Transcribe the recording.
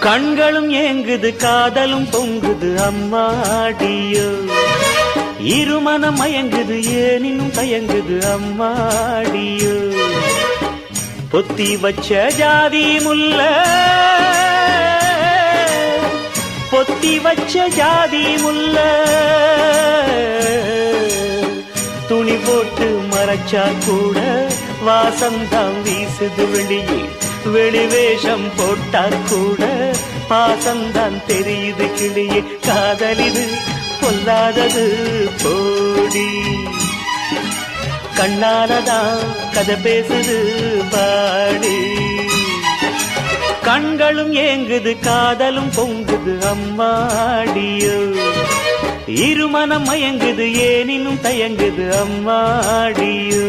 கண்களும் ஏங்குது காதலும் பொங்குது அம்மாடியோ இருமனம் மயங்குது ஏனினும் தயங்குது அம்மாடியோ பொத்தி வச்ச ஜாதி முல்ல பொத்தி வச்ச ஜாதி முல்ல துணி போட்டு மறைச்சா கூட வாசம்தான் வீசுது வெளியே வெளிவேஷம் போட்டா கூட பாசம்தான் தெரியுது கிளியே காதலிது பொல்லாதது போடி கண்ணாலதான் கதை பேசுது பாடி கண்களும் ஏங்குது காதலும் பொங்குது அம்மாடியோ இருமனம் மயங்குது ஏனினும் தயங்குது அம்மாடியோ